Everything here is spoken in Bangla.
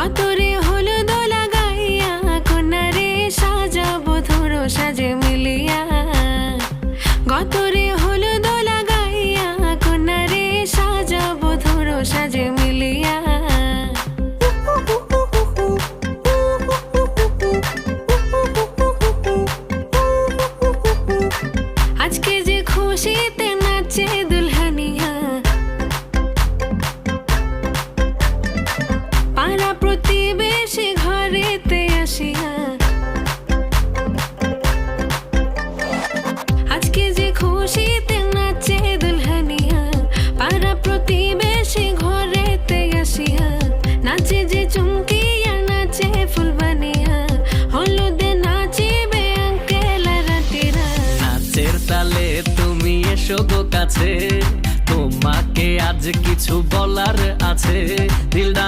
গতরে হলুদ লাগাইয়া কন্যারে সাজাবো ধরো সাজে মিলিয়া। গতরে হলুদ লাগাইয়া কন্যারে সাজাবো ধরো সাজে মিলিয়া। আজকে যে খুশিতে নাচে দুলহানিয়া, পাড়া প্রতিবেশী ঘরেতে আসিয়া। আজকে যে খুশিতে নাচে দুলহানিয়া, পাড়া প্রতিবেশী ঘরেতে আসিয়া। নাচে যে চুমকিয়া নাচে ফুলবানিয়া, হলুদে নাচিবে আঙ্কেল আর আন্টিরা। নাচের তালে তুমি এসো গো কাছে, তোমাকে আজ কিছু বলার আছে। দিলদার